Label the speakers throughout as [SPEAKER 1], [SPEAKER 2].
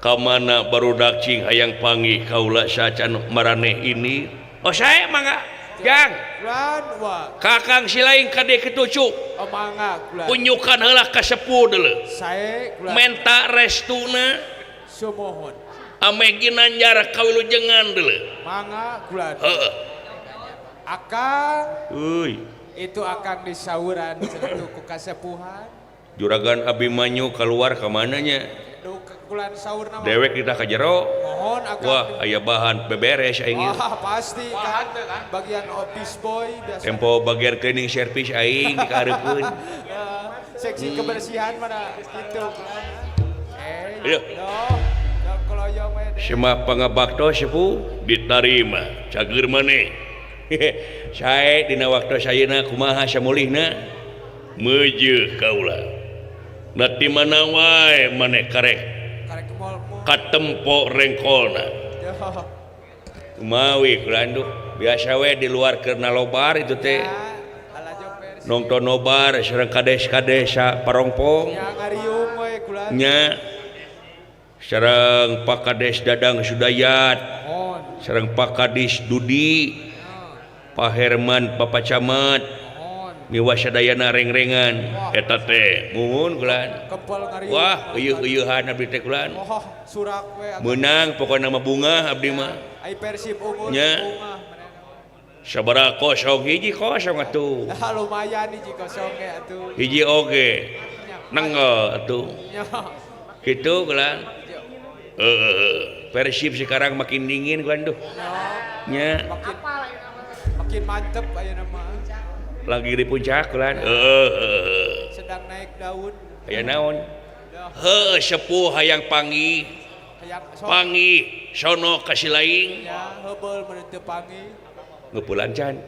[SPEAKER 1] kamana barudak cing hayang panggih kaula sacan maraneh ini. Oh saya mangga jang kakang silaing kade ketucu unjukan heula ka sepuh deuleu menta restuna sumohon ame ginanjar kawilujengan deuleu mangga kulan akang itu akan disauran cenah ku kasepuhan juragan Abimanyu keluar ke mananya dewek kita ke jero mohon wah aya bahan beberes aing pasti kan bagian office boy biasa tempo bagian cleaning service aing dikareupeun seksi kebersihan mana gitu Semah pangabakto sepuh diterima cager maneh sae dina waktu sayeuna kumaha samulihna meujeuh kaula nati mana wae maneh karek katempo rengkolna kumawi kulandu biasa we di luar keur lobar itu teh nongton nobar sareng kades-kades parongpong nya sareng Pak Kades Dadang Sudayat sareng Pak Kadis Dudi Pak Herman Bapak Camat miwa sadayana reng-rengan eta teh muhun kulan wah euyeuh-euyeuhan abdi teh kulan meunang pokona mah bunga abdi mah ai Persib unggul bunga sabaraha kosong hiji kosong atuh lumayan hiji kosong ge atuh hiji oge nenggel atuh kitu kulan Persib sekarang makin dingin kulan duh nya makin mantep ayeuna mah lagi di puncak kulan sedang naik daun aya naon heuh sepuh hayang panggih sono ka silaing nya heubeul mun teu panggih ngeupulan can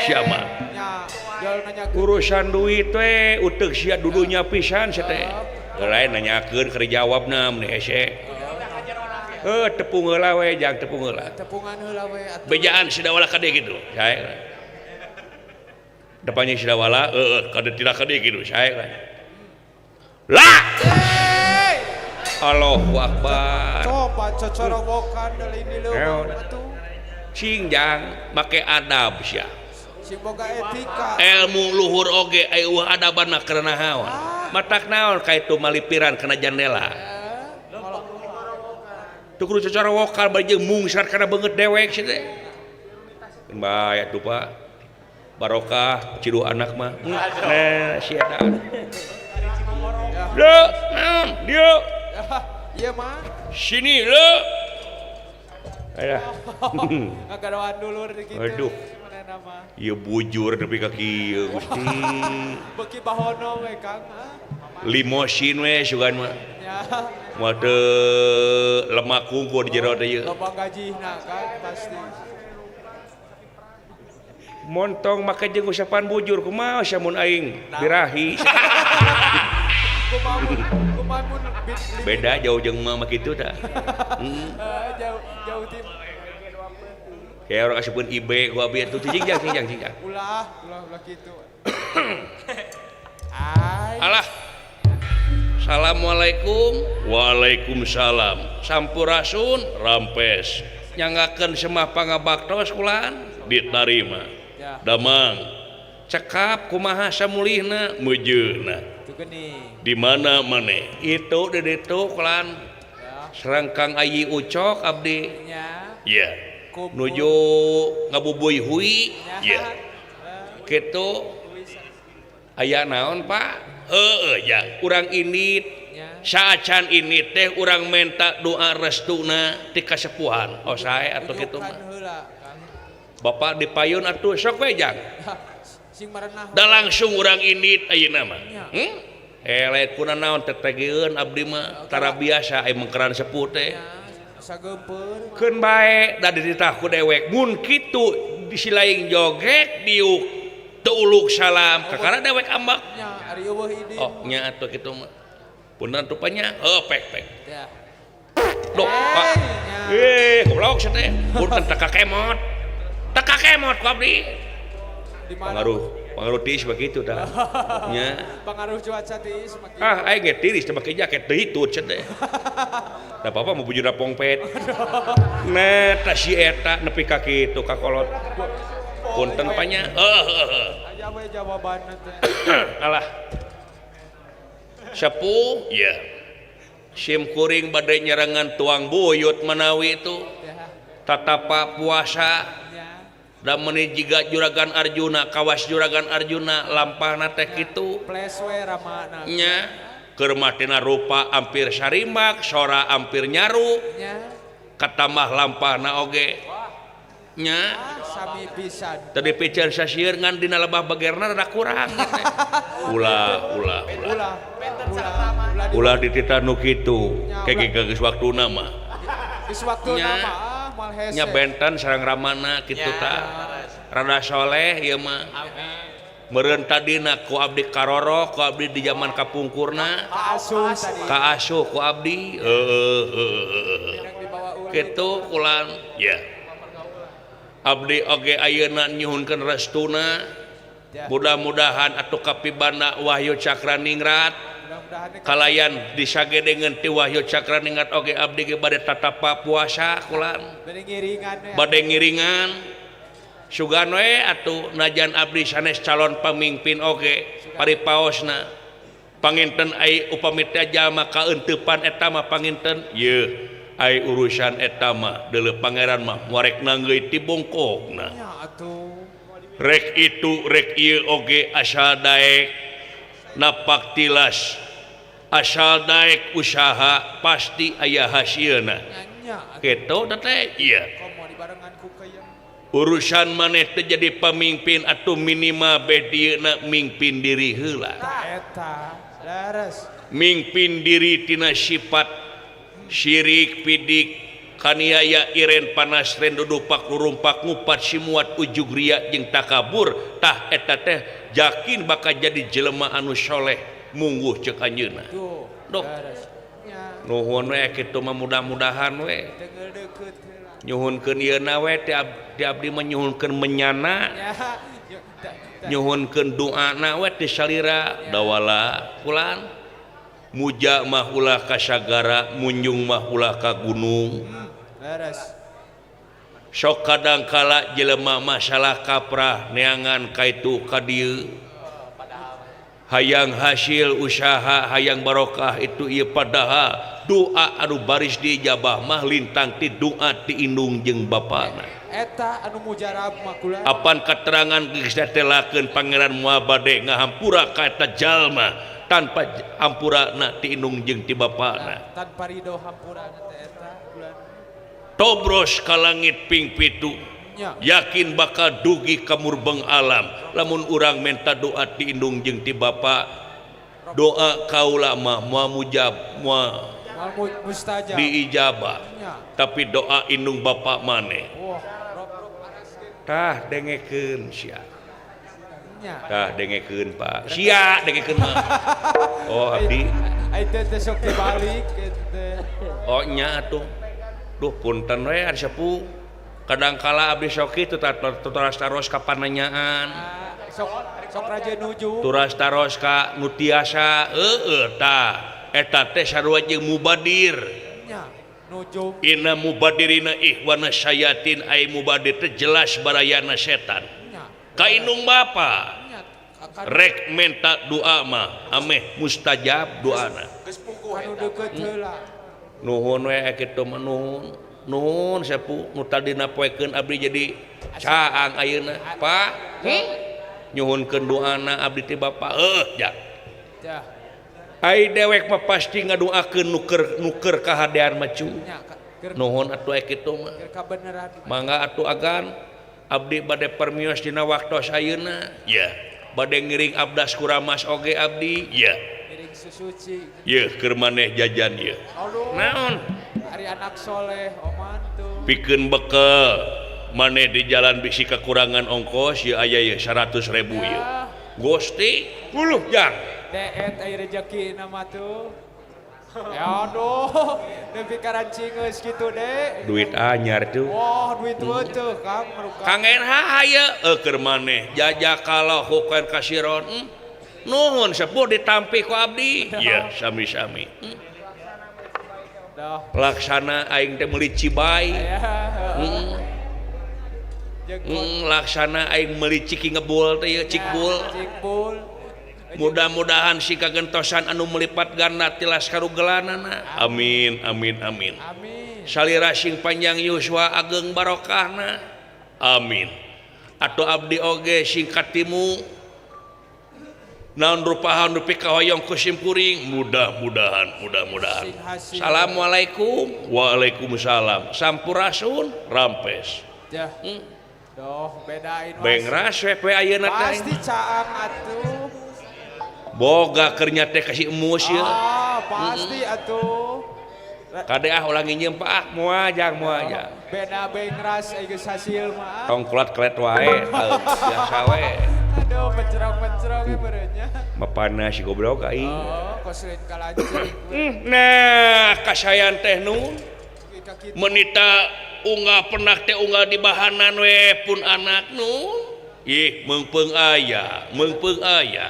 [SPEAKER 1] sia mah urusan duit we uteug sia dudunya pisan sia teh lain nanyakeun keur jawabna mun hese tepung heula we jang tepung heula tepungan heula we bejaan sidawala kade kitu sae depannya sidawala kade tidak kade kitu sae lah Allahu Akbar coba cocorobokan deui ini leuweung atuh cing jang make adab sia sing boga etika ilmu luhur oge aya adabanna karena naon matak naon kaitu malipiran kana jendela teu kudu cocorowokan bari jeung mungsar kana beungeut dewek sia teh bahaya tuh Pak barokah cidu anak mah nah sia da le naon dia ieu mah sini le aya ngagadoan dulur kitu aduh ieu bujur nepi ka kieu Gusti beuki bahono we Kang limosin we sugan mah moal teu lemak kungku di jero teh ieu loba gajihna kan pasti montong make jeung usapan bujur kumaha samun aing birahi kumaha beda jauh jeung mah kitu tah jauh tim kayak orang asupun ibe ku abi atuh cing jang ulah kitu alah Assalamualaikum Waalaikumsalam sampurasun rampes nyangakeun semah pangabaktos kulan diterima damang cekap kumaha samulihna meujeuhna di mana maneh itu di ditu kulan sareng Kang Ayi Ucok abdi ya nuju ngabubuy hui ya kitu aya naon Pak ya urang ini saacan ini teh urang menta doa restuna ti kasepuhan oh sae atuh kitu mah Bapak dipayun atuh sok we jang da langsung urang ini ayeuna mah lain kuna naon tetegeun abdi mah tara biasa aya mengkeran sepuh teh sageupeur keun bae da dititah ku dewek mun kitu disilaing joget diuk teu uluk salam kakara dewek ambak oh nya atuh kitu mah punten rupanya pek dok Pak goblok sia teh punten teka kemot ku abdi pangaruh pengaruh tiis begitu dah nya
[SPEAKER 2] pengaruh cuaca tiis makin
[SPEAKER 1] aing ge tiris teh make jaket teu hitut cenah teh da apa mau bujuna pongpet nah tah si eta nepi ka kitu ka kolot punten panya
[SPEAKER 2] aya we jawabanna teh
[SPEAKER 1] alah sepuh ya sim kuring bade nyerangan tuang buyut menawi itu tatapa puasa da meuni jiga juragan Arjuna kawas juragan Arjuna lampahna teh kitu
[SPEAKER 2] ples we ramana
[SPEAKER 1] nya keur matina rupa ampir sarimak sora ampir nyaru
[SPEAKER 2] nya
[SPEAKER 1] katamah lampahna oge nya
[SPEAKER 2] sami pisan
[SPEAKER 1] tadi piceun sasieun ngan dina lebah bagerna rada kurang ulah ditita nu kitu kege geus waktuna mah
[SPEAKER 2] geus waktuna mah mal hese
[SPEAKER 1] nya benten sareng ramana kitu tah rada soleh ieu mah meureun tadina ku abdi karoro ku abdi di zaman kapungkurna kaasuh ku abdi kitu kulan ya abdi oge ayeuna nyuhunkeun restuna mudah-mudahan atuh kapibana Wahyu Cakraningrat kalayan disagedengeun ti Wahyu Cakraningrat oge abdi ge bade tatapa puasa kulan bade ngiringan sugan we atuh najan abdi sanes calon pamimpin oge paripaosna panginten ai upami teh jalma kaeuntepan eta mah panginten yeuh ai urusan eta mah deuleu pangeran mah muarek nanggeui ti bongkokna rek itu rek ieu oge asal daek napak tilas asal daek usaha pasti aya hasilna kitu teh iya urusan maneh teh jadi pamimpin atuh minimal bedieuna mingpin diri heula mingpin diri tina sifat syirik pidik kaniaya iren panas ren dudupak lurumpak ngupat simuat ujug ria jeung takabur tah eta teh yakin bakal jadi jelema anu soleh mungguh ceuk anjeunna dok nuhun we kitu mah mudah-mudahan we nyuhunkeun ieuna we ti abdi mah nyuhunkeun menyana nyuhunkeun doana we ti salira dawala kulan muja mah ulah ka sagara munjung mah ulah ka gunung sok kadangkala jelema masalah kaprah neangan kaitu ka dieu hayang hasil usaha hayang barokah itu ieu padahal doa anu baris diijabah mah lintang ti doa ti indung jeung bapana
[SPEAKER 2] eta anu mujarab mah kula
[SPEAKER 1] apan katerangan geus datelakeun pangeran moal bade ngahampura ka eta jalma tanpa hampurana ti indung jeung ti bapana
[SPEAKER 2] tanpa ridho hampurana teh eta kula
[SPEAKER 1] tobros ka langit ping pitu yakin bakal dugi ka murbeng alam lamun urang menta doa ti indung jeung ti bapa doa kaula mah moal mujab moal
[SPEAKER 2] mustajab
[SPEAKER 1] diijabah tapi doa indung bapa maneh tah dengekeun sia tah dengekeun Pak sia dengekeun mah oh abdi
[SPEAKER 2] ayeuna teh sok dibalik
[SPEAKER 1] oh nya atuh duh punten we ari sepuh kadangkala abdi sok kitu turas taros ka pananyaan
[SPEAKER 2] sok raja nuju
[SPEAKER 1] turas taros ka nu tiasa tah eta teh sarua jeung mubadir
[SPEAKER 2] nya nuju
[SPEAKER 1] inna mubadirina ihwana syayatin ai mubadir teh jelas barayana setan ka indung bapa rek menta doa mah ameh mustajab doana
[SPEAKER 2] geus puguh anu deukeut heula
[SPEAKER 1] nuhun we kitu mah nuhun sapu nu tadina poekeun abdi jadi caang ayeuna Pak nyuhunkeun doana abdi ti bapa ja ai dewek mah pasti ngadoakeun nuker kahadean mah cu nuhun atuh kitu mah mangga atuh agan abdi bade permios dina waktos ayeuna ya bade ngiring abdas kuramas oge abdi ya
[SPEAKER 2] ngiring susuci
[SPEAKER 1] ye keur maneh jajan ye naon
[SPEAKER 2] ari anak soleh omantu
[SPEAKER 1] pikeun bekel maneh di jalan bisi kekurangan ongkos ye aya ye 100.000 ye Gusti 10 jang
[SPEAKER 2] deet ai rezeki nama tuh Ya aduh, nepi karancing geus kitu deh.
[SPEAKER 1] duit anyar tuh
[SPEAKER 2] Wah, duit teu Kang meruka.
[SPEAKER 1] Kang NH aya keur maneh jajak kalau hukum kasiron nuhun sepuh ditampi ku abdi ya sami-sami
[SPEAKER 2] Dah.
[SPEAKER 1] laksana aing teh meuli cibai
[SPEAKER 2] Ya. Jeung
[SPEAKER 1] laksana aing meuli ciki ngebul teh ya cikbul
[SPEAKER 2] Cikbul.
[SPEAKER 1] mudah-mudahan si kagentosan anu melipat ganda tilas karugelanana amin amin amin
[SPEAKER 2] Amin.
[SPEAKER 1] salira sing panjang yuswa ageng barokahna amin atuh abdi oge sing katimu naon rupahan rupi kahoyong kusim kuring mudah-mudahan
[SPEAKER 2] Sing hasil.
[SPEAKER 1] Assalamualaikum waalaikumsalam sampurasun rampes
[SPEAKER 2] Dah. Doh, bedain Mas.
[SPEAKER 1] bengras we ayeuna teh
[SPEAKER 2] Pasti caang atuh.
[SPEAKER 1] boga keur nya teh kasih emus ya
[SPEAKER 2] Pasti atuh.
[SPEAKER 1] kade ulah nginjem pak muajang
[SPEAKER 2] Beda bengras geus hasil mah.
[SPEAKER 1] tong kulat-kulat wae biasa we
[SPEAKER 2] Aduh, pencerong-pencerong ya berenya.
[SPEAKER 1] mapana si goblok aing
[SPEAKER 2] Oh, koslin kalancing.
[SPEAKER 1] nah kasayan teh nu
[SPEAKER 2] Kita kita.
[SPEAKER 1] menita unggah pernah teh unggah di bahanan we pun anak nu ih meungpeung aya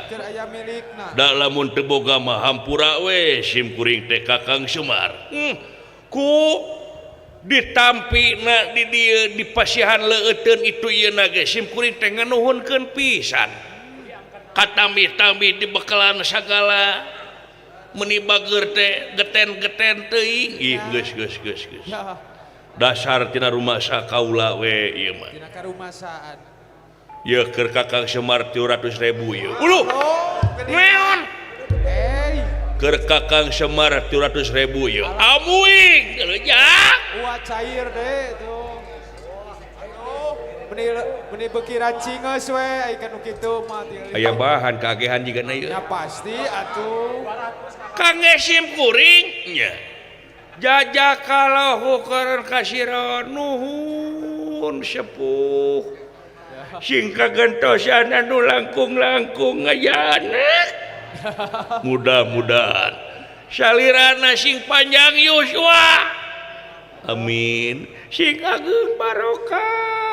[SPEAKER 2] Keur aya milikna.
[SPEAKER 1] da lamun teu boga mah hampura we sim kuring teh Kakang Semar ku ditampina di dieu di pasihan leueteun itu ieu na ge sim kuring teh nganuhunkeun pisan katambi-tambi dibekalan sagala meuni bager teh geten-geten teuing ih geus
[SPEAKER 2] Ya,
[SPEAKER 1] dasar tina rumah sakaula we ieu mah
[SPEAKER 2] tina karumasaan.
[SPEAKER 1] ye keur Kakang Semar 300.000 ye uluh
[SPEAKER 2] Oh, gede.
[SPEAKER 1] neon
[SPEAKER 2] Hey,
[SPEAKER 1] keur Kakang Semar 300.000 ye amuing gelejak
[SPEAKER 2] uat cair deh tuh. Aduh, meni beuki rancing geus we aya kanu kitu mah tinggal.
[SPEAKER 1] aya bahan kagehan jigana ieu
[SPEAKER 2] Ya pasti atuh.
[SPEAKER 1] kangge sim kuring nya jajak kalau hukuran kasiron nuhun sepuh sing kagentosan anu langkung-langkung ngayana mudah-mudahan salirana sing panjang yuswa amin sing ageng barokah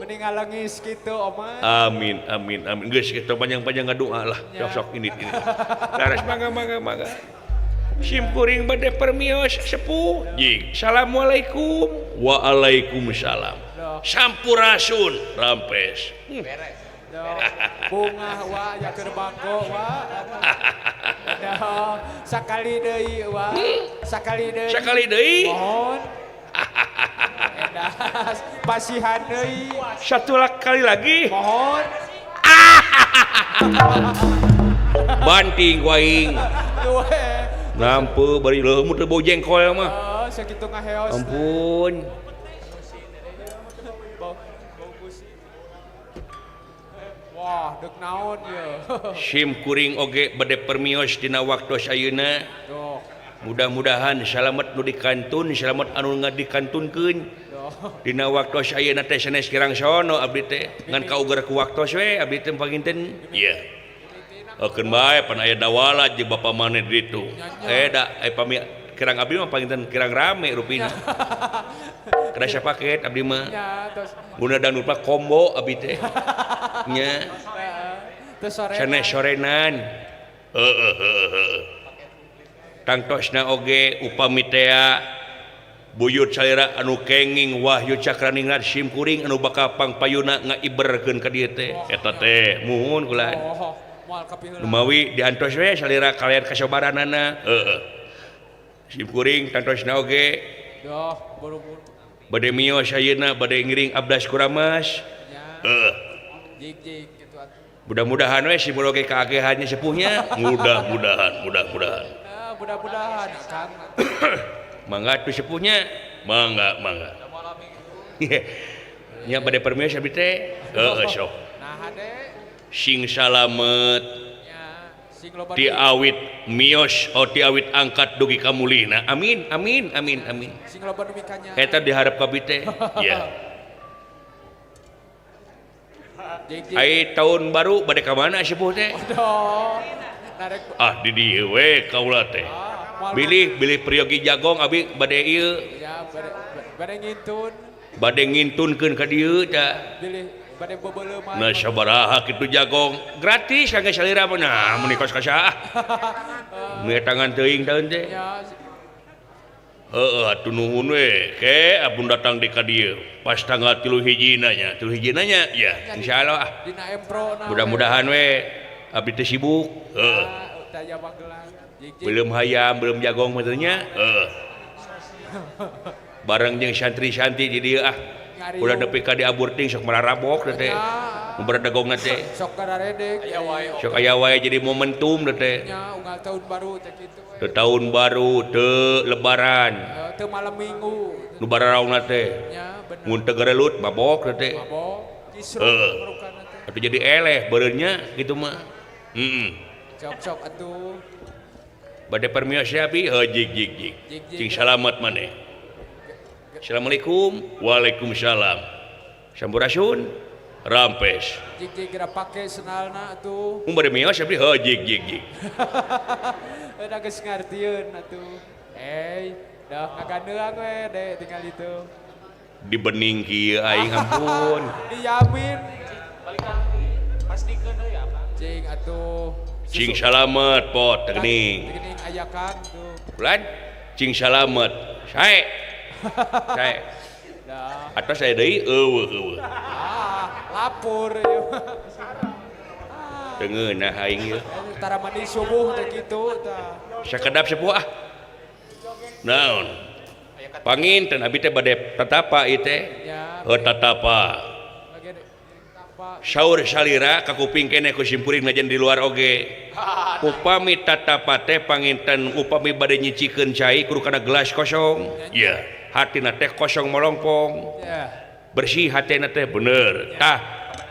[SPEAKER 2] Mending ngalengis kitu oman.
[SPEAKER 1] amin amin amin geus kitu panjang-panjang ngadoa lah sok ini laras mangga sim kuring bade permios sepuh jing assalamualaikum waalaikumsalam sampurasun rampes
[SPEAKER 2] Dah, bunga wa ya keur bangko wa. Dah, sakali deui wa.
[SPEAKER 1] sekali deui
[SPEAKER 2] Mohon. Edas, pasihan deui.
[SPEAKER 1] satu kali lagi
[SPEAKER 2] Mohon.
[SPEAKER 1] banting waing
[SPEAKER 2] Duh.
[SPEAKER 1] nampu bari leumut teu bau jengkol mah
[SPEAKER 2] Oh, sakitu ngaheos.
[SPEAKER 1] ampun
[SPEAKER 2] Bau kusi. Wah, deuk naon ye.
[SPEAKER 1] sim kuring oge bade permios dina waktos ayeuna
[SPEAKER 2] Tuh.
[SPEAKER 1] mudah-mudahan salamet nu dikantun salamet anu ngadikantunkeun dina waktos ayeuna teh sanes kirang sono abdi teh ngan kauger ku waktos we abdi teh panginten iya akeun bae pan aya dawala jeung bapa maneh di ditu da pami kirang abdi mah panginten kirang rame rupina kada sapaket abdi mah
[SPEAKER 2] Ya, terus
[SPEAKER 1] guna dan lupa combo abdi teh nya
[SPEAKER 2] terus sore.
[SPEAKER 1] sanes sorenan tangtosna oge upami tea buyut salira anu kenging wahyu cakraningrat sim kuring anu bakal pangpayuna ngaiberkeun ka dieu teh eta teh muhun kula
[SPEAKER 2] Oh, moal kapiheula.
[SPEAKER 1] lumawi diantos we salira kalian kasobaranana sim kuring tangtosna oge
[SPEAKER 2] Duh, buru-buru.
[SPEAKER 1] bade miyos ayeuna bade ngiring abdas kuramas
[SPEAKER 2] Ya, jig-jig gitu atuh.
[SPEAKER 1] mudah-mudahan we si oge kaagehannya sepuhnya mudah-mudahan
[SPEAKER 2] Ah, mudah-mudahan Kang.
[SPEAKER 1] mangga tuh sepuhnya mangga nya bade permios abdi teh sok
[SPEAKER 2] Nah, hade
[SPEAKER 1] sing salamet
[SPEAKER 2] nya sing loba
[SPEAKER 1] ti awit mios ti awit angkat dugi kamulina amin
[SPEAKER 2] sing loba nu mikanya.
[SPEAKER 1] eta diharap ka abdi teh ya
[SPEAKER 2] Jig-jig.
[SPEAKER 1] ai tahun baru bade ka mana sepuh teh
[SPEAKER 2] Aduh. narek
[SPEAKER 1] di dieu we kaula teh
[SPEAKER 2] moal
[SPEAKER 1] bilih Priyogi Jagong abi bade ieu
[SPEAKER 2] ya bade ngintun
[SPEAKER 1] bade ngintunkeun ka dieu tah
[SPEAKER 2] bilih bade bebeuleuh mah
[SPEAKER 1] nah sabaraha kitu Jagong gratis kangge salira mah nah mun kos kasaha nu tangan teuing daun teh
[SPEAKER 2] ya
[SPEAKER 1] atuh nuhun we ke abun datang di ka dieu pas tanggal 3 hijina nya ya insyaallah
[SPEAKER 2] dina empro na
[SPEAKER 1] mudah-mudahan we abdi teh sibuk
[SPEAKER 2] taya Magelang
[SPEAKER 1] belum hayam belum Jagong mah teh nya bareng jeung santri-santri di dieu udah nepi ka di aburting sok mararabok teh nu beradagongna teh
[SPEAKER 2] sok kararedek
[SPEAKER 1] sok aya wae jadi momentum teh
[SPEAKER 2] nya unggal tahun baru teh kitu
[SPEAKER 1] teu tahun baru teu lebaran
[SPEAKER 2] teu malam minggu
[SPEAKER 1] nu bararaungna teh
[SPEAKER 2] nya bener
[SPEAKER 1] mun teu gerelut mabok teh
[SPEAKER 2] mabok kisruh merukana teh
[SPEAKER 1] atuh jadi eleh beureunya gitu mah
[SPEAKER 2] sok atuh
[SPEAKER 1] bade permios abi jig cing salamet maneh Assalamualaikum Waalaikumsalam Sampurasun Rampes
[SPEAKER 2] jig geura pake senalna atuh
[SPEAKER 1] bade mios abi jig
[SPEAKER 2] udah geus ngartieun atuh dah ngagandeung we de tinggal itu
[SPEAKER 1] di bening kieu aing ampun
[SPEAKER 2] diyamin pastikeun deui apa cing atuh
[SPEAKER 1] cing salamet pot tegening
[SPEAKER 2] ayakan tuh
[SPEAKER 1] bulan cing salamet sae
[SPEAKER 2] dah
[SPEAKER 1] atos saya deui eueuh
[SPEAKER 2] lapor ieu
[SPEAKER 1] tengeunah aing ieu
[SPEAKER 2] tara mandi subuh teh kitu tah
[SPEAKER 1] sakedap sepuh naon panginten abi teh bade tatapa ieu teh
[SPEAKER 2] ya
[SPEAKER 1] tatapa
[SPEAKER 2] lagi apa
[SPEAKER 1] saur salira ka kuping keneh ku simpuring najan di luar oge upami tatapa teh panginten upami bade nyicikeun cai kudu kana gelas kosong ya hatina teh kosong molongpong
[SPEAKER 2] ya
[SPEAKER 1] bersih hatina teh bener tah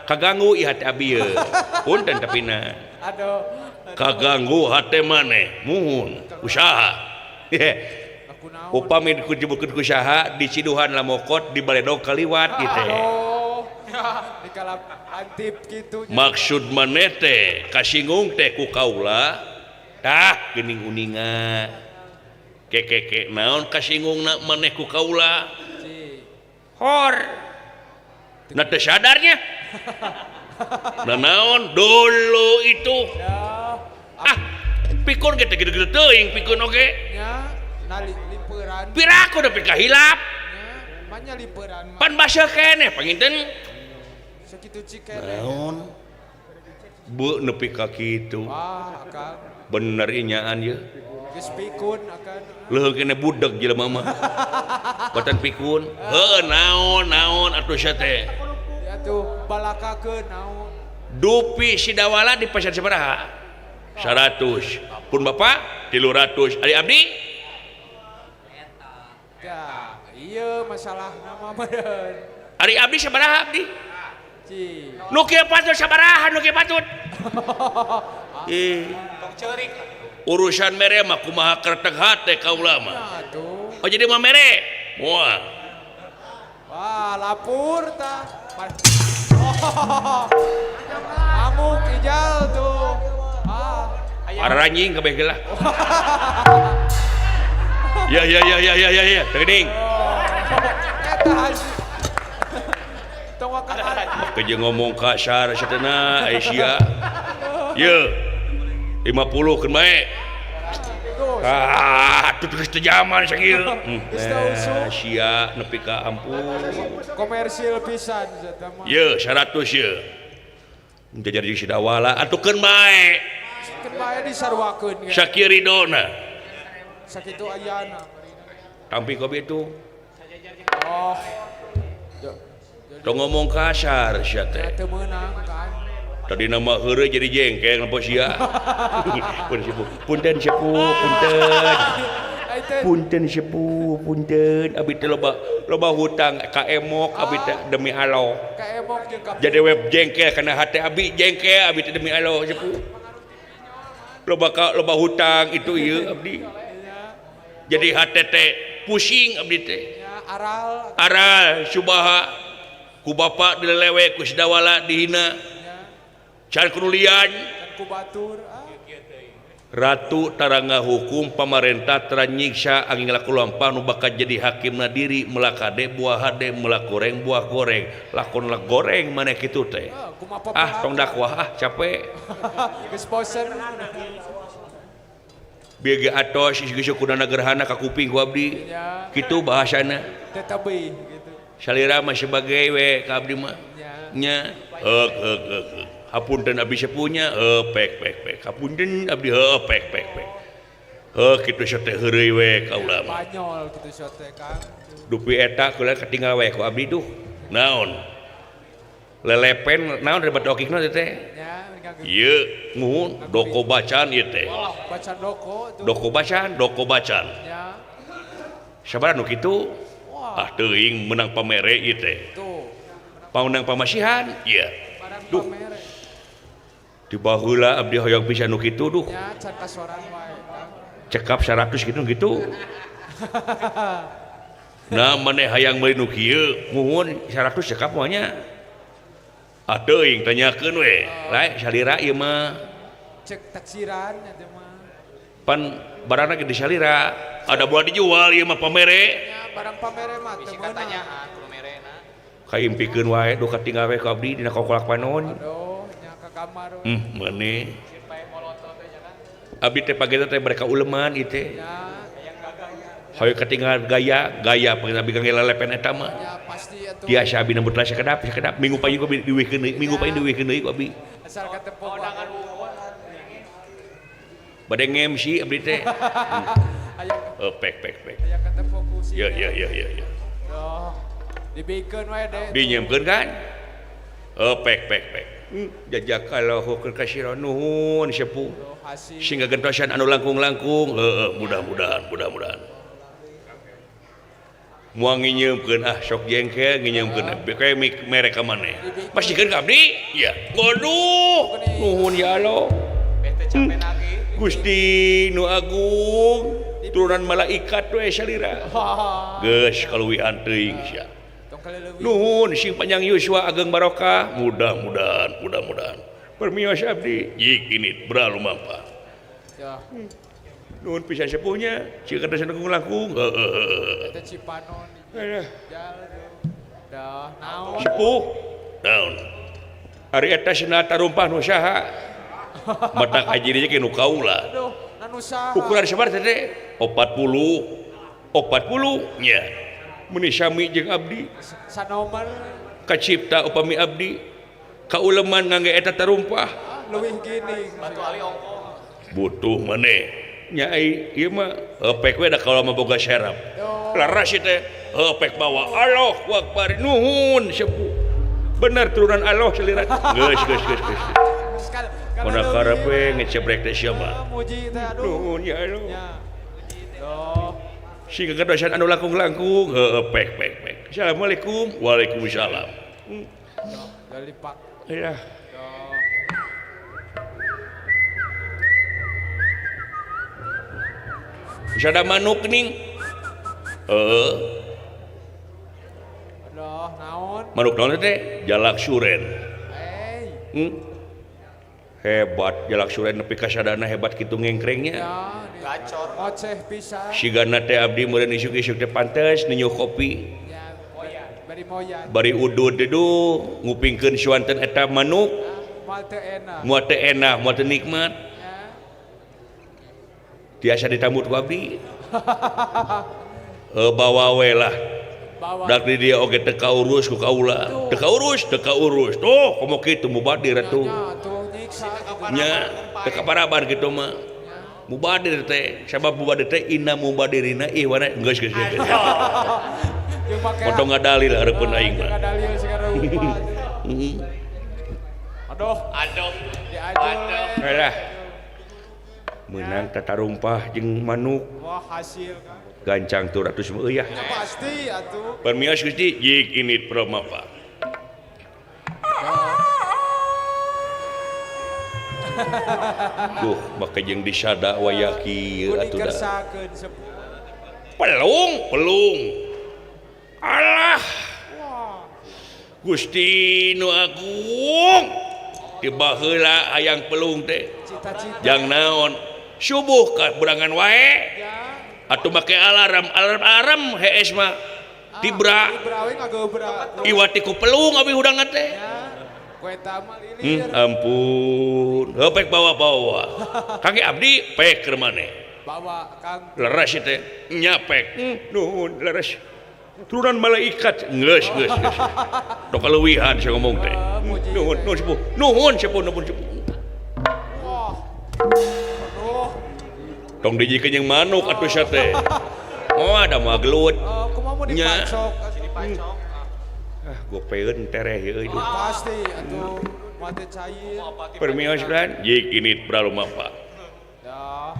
[SPEAKER 1] kaganggu ieu hati abi ieu punten tapina
[SPEAKER 2] aduh
[SPEAKER 1] kaganggu hati maneh muhun usaha
[SPEAKER 2] aku naon
[SPEAKER 1] upami kujibukeun ku saha di Ciduhan Lamokot di Baledog kaliwat gitu
[SPEAKER 2] di kalap antip kitu
[SPEAKER 1] maksud maneh teh kasinggung teh ku kaula tah geuning uninga keke naon kasinggungna maneh ku kaula hor na teu sadarnya nah naon dulu itu pikun ge teh gede-gede teuing pikun oge
[SPEAKER 2] nya nali liperan
[SPEAKER 1] piraku da pikahilap
[SPEAKER 2] nya manya liperan
[SPEAKER 1] pan basa keneh panginten
[SPEAKER 2] sakitu cike
[SPEAKER 1] naon bu nepi ka kitu
[SPEAKER 2] wah akan
[SPEAKER 1] bener inyaan ye
[SPEAKER 2] geus pikun akan
[SPEAKER 1] leuheung kene budak jelema mah batan pikun heuh naon atuh sia teh
[SPEAKER 2] ya tuh balakakeun naon
[SPEAKER 1] dupi sidawala di pasar sabaraha 100 pun bapak 300 ari abdi
[SPEAKER 2] ya iya masalah nama badan
[SPEAKER 1] ari abdi sabaraha abdi
[SPEAKER 2] ci
[SPEAKER 1] nu kieu patut sabaraha nu kieu patut urusan mere mah kumaha kerteg hate kaula mah
[SPEAKER 2] nah tuh
[SPEAKER 1] oh jadi mah mere moal
[SPEAKER 2] wah lapur tah amuk ijal tuh
[SPEAKER 1] anjing kabeh gelah ya teuing
[SPEAKER 2] eta haji tong wakalan
[SPEAKER 1] keje ngomong kasar satena Aisyah ye 50 keun bae tuh geus teu zaman sakieu sia nepi ka ampun
[SPEAKER 2] komersil pisan eta mah
[SPEAKER 1] ye 100 ye jajar jeung sidawala atukeun bae
[SPEAKER 2] keun bae disarwakeun ge
[SPEAKER 1] sakieu ridona
[SPEAKER 2] sakitu ayana
[SPEAKER 1] tampi kopi itu
[SPEAKER 2] oh
[SPEAKER 1] tong ngomong kasar sia teh
[SPEAKER 2] teu meunang kan
[SPEAKER 1] tadi nama heureuy jadi jengkel apa sia punten sepuh punten sepuh punten abi teh loba hutang ka emok abi teh demi Allah
[SPEAKER 2] ka emok jeung ka
[SPEAKER 1] jadi web jengkel kana hate abi jengkel abi teh demi Allah sepuh loba hutang itu ieu abdi jadi hate teh pusing abdi teh aral subaha ku bapa dilelewe ku sidawala dihina can kunulian
[SPEAKER 2] ku batur
[SPEAKER 1] Ratu taranga hukum pemerintah teranyiksa angin laku lampah nu bakal jadi hakim nadiri melakade buah hade melak goreng buah goreng lakon lak goreng mana kitu teh tong dakwah capek
[SPEAKER 2] geus bosen
[SPEAKER 1] bieu atos geus kudana gerhana ka kuping ku abdi kitu bahasana
[SPEAKER 2] teh tebih gitu
[SPEAKER 1] salira mah sebagai we ka abdi mah nya hapunten abdi sepunya pek hapunten abdi pek kitu teh heureuy we ka ulama
[SPEAKER 2] Spanyol kitu teh Kang
[SPEAKER 1] dupi eta kula katinggal we ku abdi duh naon lelepen naon debat okikna teh
[SPEAKER 2] nya
[SPEAKER 1] ieu nguhun doko bacan ieu teh
[SPEAKER 2] bacan doko tuh
[SPEAKER 1] doko bacan
[SPEAKER 2] nya
[SPEAKER 1] sabaraha nu kitu teuing menang pamere ieu teh
[SPEAKER 2] tuh
[SPEAKER 1] paundang pamasihan iya
[SPEAKER 2] barang
[SPEAKER 1] duh
[SPEAKER 2] pamere
[SPEAKER 1] di baheula abdi hoyong bisa nu kitu duh
[SPEAKER 2] nya can kasoran wae Kang
[SPEAKER 1] cekap 100 gitu nah maneh hayang meuli nu kieu muhun 100 cekap moanya teuing tanyakeun we lae salira ieu mah
[SPEAKER 2] cek taksiran nya teh mah
[SPEAKER 1] pan barangna ge di salira ada buah dijual ieu mah pamere
[SPEAKER 2] nya barang pamere mah teu meunang
[SPEAKER 1] kaimpikeun wae duh katinggal we ka abdi dina kokolak panon
[SPEAKER 2] aduh nya ka kamar
[SPEAKER 1] maneh abdi teh pageta teh mereka uleman ieu teh
[SPEAKER 2] nya
[SPEAKER 1] hoyong katinggal gaya pengen abdi gangge lelepen eta mah
[SPEAKER 2] ya pasti atuh
[SPEAKER 1] tiasa abdi na betlah sakedap minggu payu ku diwihkeun deui minggu payu diwihkeun deui ku abdi
[SPEAKER 2] asal katepok
[SPEAKER 1] bade ngemsi abdi teh
[SPEAKER 2] aya
[SPEAKER 1] pek
[SPEAKER 2] aya katepok ku si
[SPEAKER 1] ya
[SPEAKER 2] doh dibikeun wae deh
[SPEAKER 1] dinyemkeun kan pek jajak kalau hukeun ka sira nuhun sepuh
[SPEAKER 2] doh hasil
[SPEAKER 1] sehingga gentosan anu langkung mudah-mudahan moal nginyeumkeun sok jengkel nginyeumkeun kayak merek ka maneh pastikeun ka abdi iya waduh nuhun ya Allah Gusti nu agung turunan malaikat we salira geus kaluwihan teuing sia
[SPEAKER 2] tong kaleuwih
[SPEAKER 1] nuhun sing panjang yuswa ageng barokah mudah-mudahan permios abdi jik ini beralu mampa
[SPEAKER 2] ya
[SPEAKER 1] nuhun pisan sepuhnya cik kada langkung
[SPEAKER 2] eta Cipanon
[SPEAKER 1] dah
[SPEAKER 2] dah naon
[SPEAKER 1] sepuh naon ari eta cenah tarumpah nu saha matak ajirinya ke nu kaula
[SPEAKER 2] aduh anu saha
[SPEAKER 1] ukuran sabar teh 40 nya meuni sami jeung abdi
[SPEAKER 2] sanomer
[SPEAKER 1] kacipta upami abdi kauleman ngangge eta tarumpah
[SPEAKER 2] leuwih gini batu ali
[SPEAKER 1] butuh maneh nya ieu mah pek we da kalau mah boga serap laras teh pek bawa Allahu Akbar nuhun sepuh bener turunan Allah salira geus mana karepe ngecebrek teh sia mah
[SPEAKER 2] muji teh aduh
[SPEAKER 1] nuhun ya Allah
[SPEAKER 2] nya doh
[SPEAKER 1] sing kedosan anu langkung pek assalamualaikum waalaikumsalam
[SPEAKER 2] gali pak
[SPEAKER 1] ya
[SPEAKER 2] doh
[SPEAKER 1] bisa ada manuk ning
[SPEAKER 2] doh naon
[SPEAKER 1] manuk naon teh jalak suren hebat jalak suren nepi ka sadana hebat kitu ngengkrengnya
[SPEAKER 2] ya gacor oceh pisan
[SPEAKER 1] sigana teh abdi meureun isuk-isuk teh pantes ninyuh kopi
[SPEAKER 2] ya bari moyan
[SPEAKER 1] bari udud dedu ngupingkeun suanten eta manuk
[SPEAKER 2] moal teu enak
[SPEAKER 1] moal teu nikmat tiasa ditambut ku abdi bawa we lah
[SPEAKER 2] bawa
[SPEAKER 1] dak di dia oge teu kaurus ku kaula teu kaurus tuh komo kitu mubadir atuh
[SPEAKER 2] nya tuh nyiksa
[SPEAKER 1] nya teu kaparaban kitu mah mubadir teh sabab mubadir teh inna mubadirina ihwana geus
[SPEAKER 2] jeung make
[SPEAKER 1] potong ngadalil hareupeun aing mah
[SPEAKER 2] ngadalil sekarang rupa aduh diajul
[SPEAKER 1] lah menang tatarumpah jeung manuk
[SPEAKER 2] wah hasil kan
[SPEAKER 1] gancang tuh ratus eueuh
[SPEAKER 2] ya pasti atuh
[SPEAKER 1] permios Gusti jik ini promapa duh make jeung disada wayah kieu atuh da
[SPEAKER 2] dikersakeun sepuh
[SPEAKER 1] pelung Allah
[SPEAKER 2] wah
[SPEAKER 1] Gusti nu agung di baheula hayang pelung teh
[SPEAKER 2] cita-cita
[SPEAKER 1] jang naon subuh ka berangan wae
[SPEAKER 2] Ya.
[SPEAKER 1] atuh make alarm hees mah tibra
[SPEAKER 2] Brawe ngagebra.
[SPEAKER 1] iwati ku pelung abi hudang teh
[SPEAKER 2] Ya. Kue tama lilir.
[SPEAKER 1] ampun heuh bawa-bawa kangge abdi pek keur maneh
[SPEAKER 2] Bawa Kang.
[SPEAKER 1] leres teh nyapek nuhun leres turunan malaikat geus tok kaleuwihan saya ngomong teh nuhun sepuh nuhun sepuh
[SPEAKER 2] Wah. Aduh.
[SPEAKER 1] tong dijikeun yang manuk atuh sia teh oh ada maglut
[SPEAKER 2] Kumaha mau
[SPEAKER 1] Nya.
[SPEAKER 2] dipacok?
[SPEAKER 1] gopeun tereh euy
[SPEAKER 2] Pasti atuh mate cair.
[SPEAKER 1] permios kan jik ini pralumapa
[SPEAKER 2] Ya,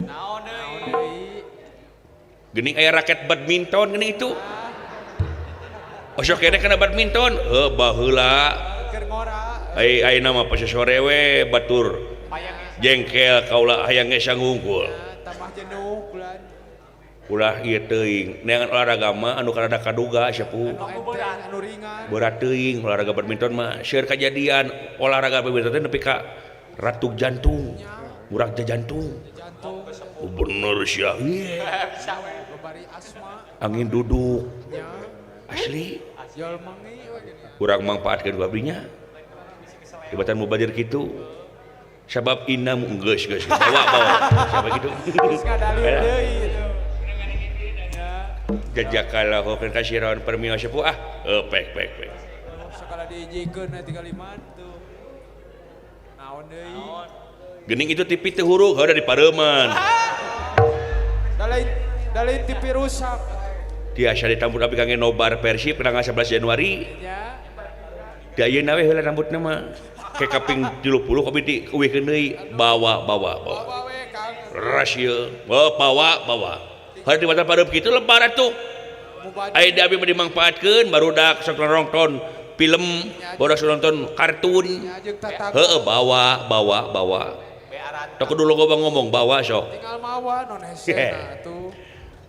[SPEAKER 2] naon deui?
[SPEAKER 1] geuning aya raket badminton geuning itu osok kene kana badminton baheula
[SPEAKER 2] Keur ngora.
[SPEAKER 1] ai nama pas sore we batur jengkel kaula hayang geus sanggungkul
[SPEAKER 2] Tambah jenuh bulan.
[SPEAKER 1] ulah ieu teuing neangan olahraga mah anu karada kaduga sapu
[SPEAKER 2] Anu enteng, anu ringan.
[SPEAKER 1] berat teuing olahraga badminton mah seueur kajadian olahraga badminton teh nepi ka ratuk jantung urak jantung
[SPEAKER 2] Jantung.
[SPEAKER 1] bener sia
[SPEAKER 2] Bebari asma.
[SPEAKER 1] angin duduk
[SPEAKER 2] Ya.
[SPEAKER 1] asli
[SPEAKER 2] Jol mengi we gini.
[SPEAKER 1] kurang manfaatkan babinya tibatan mubazir gitu sabab inam geus bawa siapa gitu
[SPEAKER 2] Geus ngadalin deui itu. Ya.
[SPEAKER 1] jajakala hokeun kasiron permio sepuh pek
[SPEAKER 2] Sakala diijikeun tinggal iman tuh. Naon deui?
[SPEAKER 1] geuning itu tipi teu huruf heuh dari pareuman
[SPEAKER 2] Dalain TV rusak.
[SPEAKER 1] tiasa ditambut abi kangge nobar Persib tanggal 11 Januari
[SPEAKER 2] Ya.
[SPEAKER 1] da ayeuna we heula rambutna mah ke kaping 30 kopi diuwihkeun deui bawa
[SPEAKER 2] Bawa we Kang.
[SPEAKER 1] rasio bawa hari di mata pareup kitu lebaran tuh
[SPEAKER 2] Mubazir.
[SPEAKER 1] aya di abi mah dimanfaatkeun barudak sok nonton film barudak sok nonton kartun
[SPEAKER 2] Ya jeung tatang.
[SPEAKER 1] heueuh bawa tok kudu loba ngomong bawa sok
[SPEAKER 2] Tinggal mawa non hesena tuh.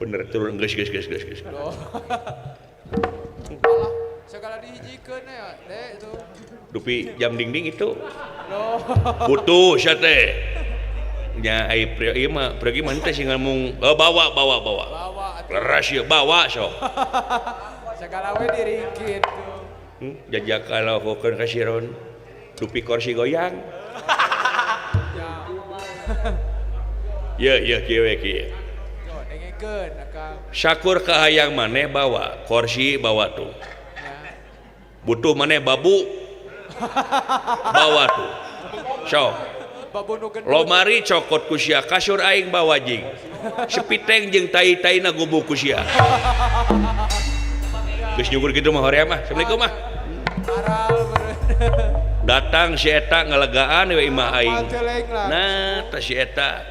[SPEAKER 1] bener turun geus
[SPEAKER 2] Loh. Alah, segala dihijikeun ya, Dek tuh.
[SPEAKER 1] dupi jam dinding itu
[SPEAKER 2] Loh.
[SPEAKER 1] butuh sia teh nya ai ieu mah pergi mah teh sing ngomong bawa
[SPEAKER 2] Bawa atuh.
[SPEAKER 1] rasio bawa sok
[SPEAKER 2] Segala we diringkit tuh.
[SPEAKER 1] jajak kalau hokeun kasiron dupi kursi goyang
[SPEAKER 2] Ya.
[SPEAKER 1] kieu we kieu
[SPEAKER 2] Yo, dengekeun Kang.
[SPEAKER 1] syakur ke hayang maneh bawa kursi bawa tuh
[SPEAKER 2] Ya.
[SPEAKER 1] butuh maneh babu bawa tuh sok
[SPEAKER 2] Babu nu gendut.
[SPEAKER 1] lomari cokot ku sia kasur aing bawa jing sepiteng jeung tai-taina gubuk ku sia geus nyukur kitu mah hoream mah assalamualaikum mah
[SPEAKER 2] Aral beureun.
[SPEAKER 1] datang si eta ngalegaan we imah aing
[SPEAKER 2] Teleng lah.
[SPEAKER 1] nah tah si eta